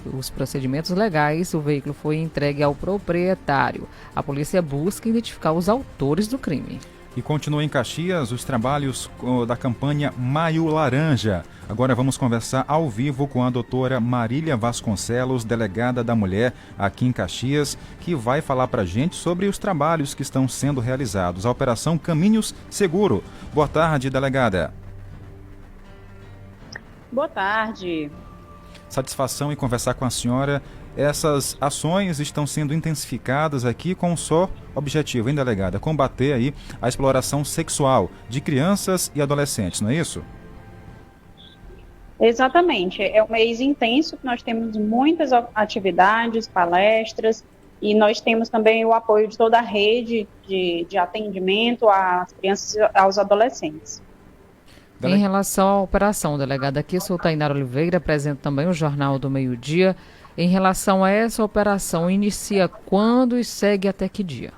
os procedimentos legais, o veículo foi entregue ao proprietário. A polícia busca identificar os autores do crime. E continua em Caxias os trabalhos da campanha Maio Laranja. Agora vamos conversar ao vivo com a doutora Marília Vasconcelos, delegada da Mulher aqui em Caxias, que vai falar para a gente sobre os trabalhos que estão sendo realizados. A Operação Caminhos Seguro. Boa tarde, delegada. Boa tarde. Satisfação em conversar com a senhora. Essas ações estão sendo intensificadas aqui com um só objetivo, hein, delegada? Combater aí a exploração sexual de crianças e adolescentes, não é isso? Exatamente. É um mês intenso que nós temos muitas atividades, palestras, e nós temos também o apoio de toda a rede de atendimento às crianças e aos adolescentes. Em relação à operação, delegada, aqui sou Tainara Oliveira, apresento também o Jornal do Meio-Dia. Em relação a essa operação, inicia quando e segue até que dia?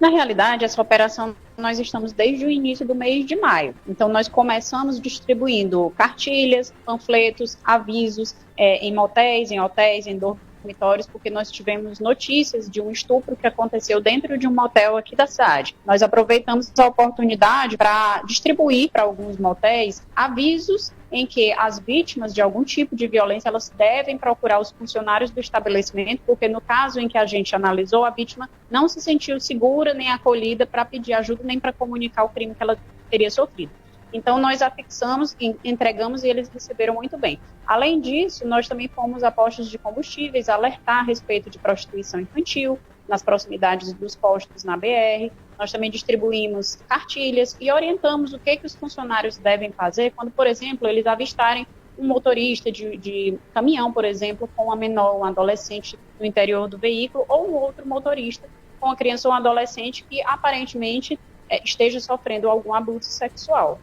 Na realidade, essa operação nós estamos desde o início do mês de maio. Então, nós começamos distribuindo cartilhas, panfletos, avisos em motéis, em hotéis, em dormitórios, porque nós tivemos notícias de um estupro que aconteceu dentro de um motel aqui da cidade. Nós aproveitamos essa oportunidade para distribuir para alguns motéis avisos em que as vítimas de algum tipo de violência, elas devem procurar os funcionários do estabelecimento, porque no caso em que a gente analisou, a vítima não se sentiu segura nem acolhida para pedir ajuda, nem para comunicar o crime que ela teria sofrido. Então, nós afixamos, entregamos e eles receberam muito bem. Além disso, nós também fomos a postos de combustíveis alertar a respeito de prostituição infantil, nas proximidades dos postos na BR. Nós também distribuímos cartilhas e orientamos o que os funcionários devem fazer quando, por exemplo, eles avistarem um motorista de caminhão, por exemplo, com uma menor, um adolescente no interior do veículo, ou um outro motorista com uma criança ou um adolescente que aparentemente esteja sofrendo algum abuso sexual.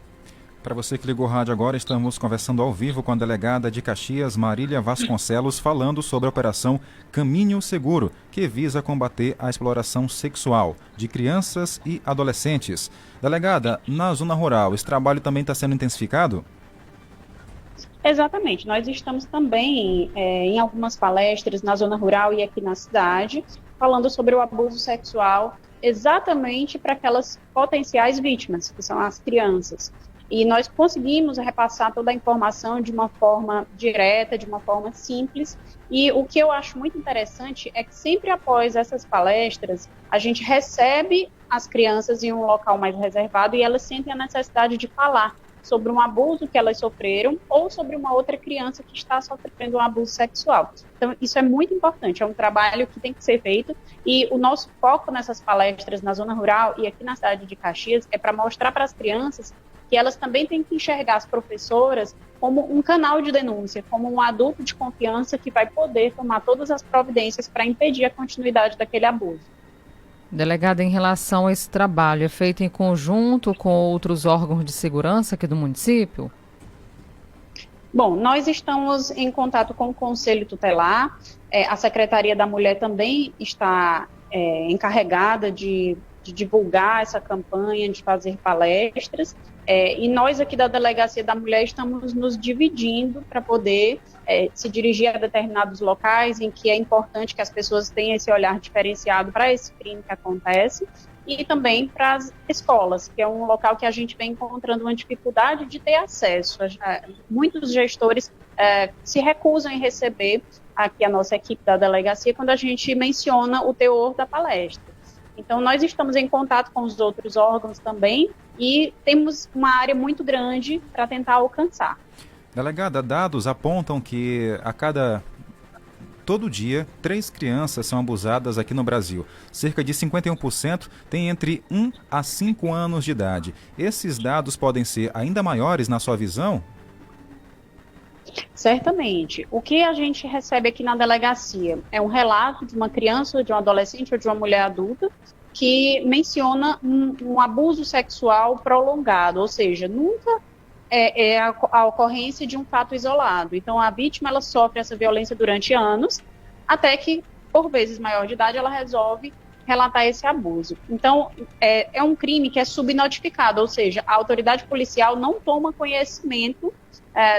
Para você que ligou o rádio agora, estamos conversando ao vivo com a delegada de Caxias, Marília Vasconcelos, falando sobre a Operação Caminho Seguro, que visa combater a exploração sexual de crianças e adolescentes. Delegada, na zona rural, esse trabalho também está sendo intensificado? Exatamente. Nós estamos também em algumas palestras na zona rural e aqui na cidade, falando sobre o abuso sexual exatamente para aquelas potenciais vítimas, que são as crianças. E nós conseguimos repassar toda a informação de uma forma direta, de uma forma simples. E o que eu acho muito interessante é que sempre após essas palestras, a gente recebe as crianças em um local mais reservado e elas sentem a necessidade de falar sobre um abuso que elas sofreram ou sobre uma outra criança que está sofrendo um abuso sexual. Então, isso é muito importante, é um trabalho que tem que ser feito e o nosso foco nessas palestras na zona rural e aqui na cidade de Caxias é para mostrar para as crianças que elas também têm que enxergar as professoras como um canal de denúncia, como um adulto de confiança que vai poder tomar todas as providências para impedir a continuidade daquele abuso. Delegada, em relação a esse trabalho, é feito em conjunto com outros órgãos de segurança aqui do município? Bom, nós estamos em contato com o Conselho Tutelar, a Secretaria da Mulher também está encarregada de divulgar essa campanha, de fazer palestras, e nós aqui da Delegacia da Mulher estamos nos dividindo para poder se dirigir a determinados locais em que é importante que as pessoas tenham esse olhar diferenciado para esse crime que acontece e também para as escolas, que é um local que a gente vem encontrando uma dificuldade de ter acesso. Muitos gestores se recusam em receber aqui a nossa equipe da delegacia quando a gente menciona o teor da palestra. Então, nós estamos em contato com os outros órgãos também e temos uma área muito grande para tentar alcançar. Delegada, dados apontam que todo dia, 3 crianças são abusadas aqui no Brasil. Cerca de 51% têm entre 1 a 5 anos de idade. Esses dados podem ser ainda maiores na sua visão? Certamente. O que a gente recebe aqui na delegacia é um relato de uma criança, de um adolescente ou de uma mulher adulta que menciona um abuso sexual prolongado, ou seja, nunca é a ocorrência de um fato isolado. Então, a vítima ela sofre essa violência durante anos, até que, por vezes maior de idade, ela resolve relatar esse abuso. Então, é um crime que é subnotificado, ou seja, a autoridade policial não toma conhecimento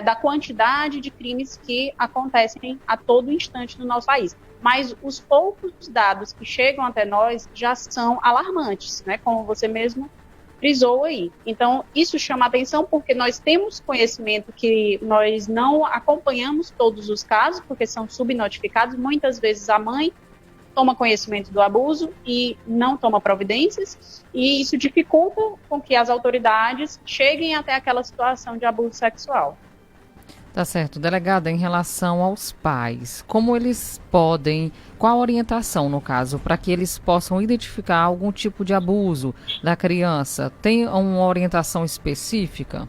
da quantidade de crimes que acontecem a todo instante no nosso país. Mas os poucos dados que chegam até nós já são alarmantes, né? Como você mesmo frisou aí. Então, isso chama atenção porque nós temos conhecimento que nós não acompanhamos todos os casos, porque são subnotificados. Muitas vezes a mãe toma conhecimento do abuso e não toma providências, e isso dificulta com que as autoridades cheguem até aquela situação de abuso sexual. Tá certo. Delegada, em relação aos pais, como eles podem, qual a orientação, no caso, para que eles possam identificar algum tipo de abuso da criança? Tem uma orientação específica?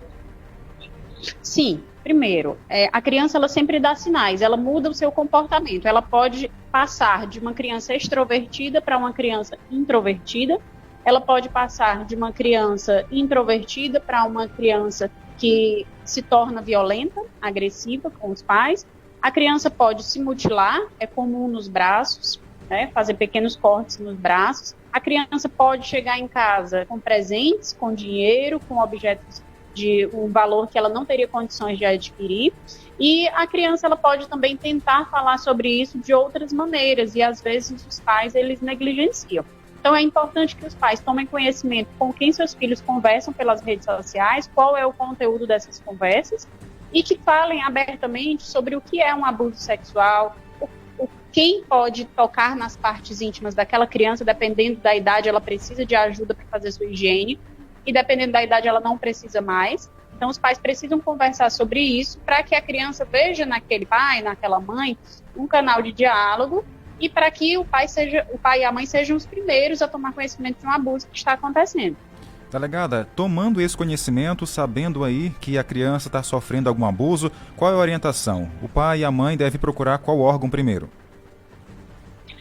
Sim. Primeiro, a criança ela sempre dá sinais, ela muda o seu comportamento, ela pode passar de uma criança extrovertida para uma criança introvertida, ela pode passar de uma criança introvertida para uma criança que se torna violenta, agressiva com os pais. A criança pode se mutilar, é comum nos braços, né, fazer pequenos cortes nos braços. A criança pode chegar em casa com presentes, com dinheiro, com objetos de um valor que ela não teria condições de adquirir, e a criança ela pode também tentar falar sobre isso de outras maneiras, e às vezes os pais eles negligenciam. Então é importante que os pais tomem conhecimento com quem seus filhos conversam pelas redes sociais, qual é o conteúdo dessas conversas, e que falem abertamente sobre o que é um abuso sexual, quem pode tocar nas partes íntimas daquela criança, dependendo da idade, ela precisa de ajuda para fazer sua higiene, e dependendo da idade ela não precisa mais. Então os pais precisam conversar sobre isso para que a criança veja naquele pai, naquela mãe, um canal de diálogo, e para que o pai e a mãe sejam os primeiros a tomar conhecimento de um abuso que está acontecendo. Delegada, tomando esse conhecimento, sabendo aí que a criança está sofrendo algum abuso, qual é a orientação? O pai e a mãe devem procurar qual órgão primeiro?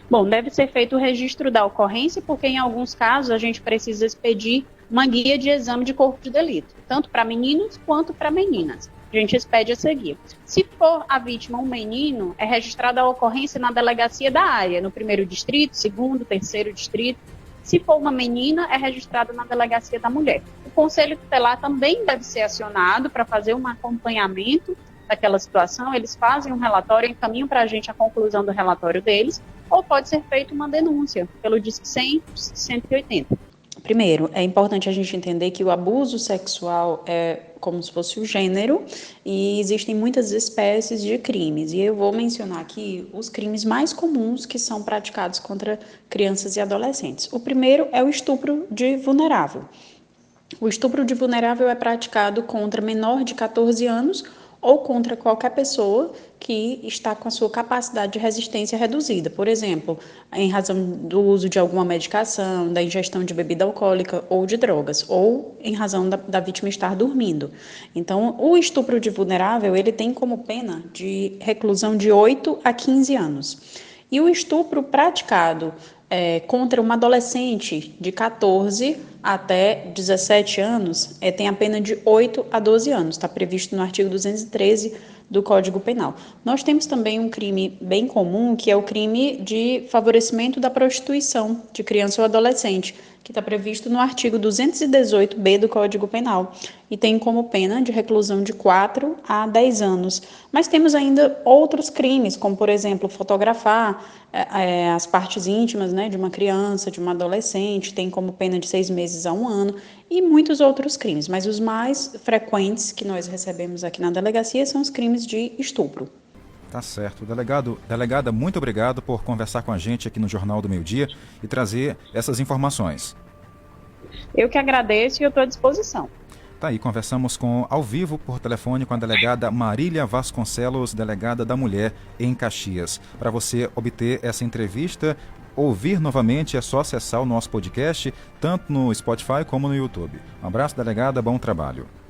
Bom, deve ser feito o registro da ocorrência, porque em alguns casos a gente precisa expedir uma guia de exame de corpo de delito, tanto para meninos quanto para meninas. A gente expede essa guia. Se for a vítima um menino, é registrada a ocorrência na delegacia da área, no 1º distrito, 2º, 3º distrito. Se for uma menina, é registrada na delegacia da mulher. O Conselho Tutelar também deve ser acionado para fazer um acompanhamento daquela situação. Eles fazem um relatório, encaminham para a gente a conclusão do relatório deles, ou pode ser feita uma denúncia pelo Disque 100, 180. Primeiro, é importante a gente entender que o abuso sexual é como se fosse o gênero e existem muitas espécies de crimes. E eu vou mencionar aqui os crimes mais comuns que são praticados contra crianças e adolescentes. O primeiro é o estupro de vulnerável. O estupro de vulnerável é praticado contra menor de 14 anos ou contra qualquer pessoa que está com a sua capacidade de resistência reduzida. Por exemplo, em razão do uso de alguma medicação, da ingestão de bebida alcoólica ou de drogas, ou em razão da vítima estar dormindo. Então, o estupro de vulnerável, ele tem como pena de reclusão de 8 a 15 anos. E o estupro praticado contra uma adolescente de 14 até 17 anos tem a pena de 8 a 12 anos, está previsto no artigo 213 do Código Penal. Nós temos também um crime bem comum, que é o crime de favorecimento da prostituição de criança ou adolescente, que está previsto no artigo 218b do Código Penal, e tem como pena de reclusão de 4 a 10 anos. Mas temos ainda outros crimes, como, por exemplo, fotografar as partes íntimas, né, de uma criança, de uma adolescente, tem como pena de 6 meses a 1 ano, e muitos outros crimes. Mas os mais frequentes que nós recebemos aqui na delegacia são os crimes de estupro. Tá certo. Delegada, muito obrigado por conversar com a gente aqui no Jornal do Meio-Dia e trazer essas informações. Eu que agradeço e eu estou à disposição. Tá aí, conversamos ao vivo por telefone com a delegada Marília Vasconcelos, delegada da Mulher em Caxias. Para você obter essa entrevista, ouvir novamente, é só acessar o nosso podcast, tanto no Spotify como no YouTube. Um abraço, delegada, bom trabalho.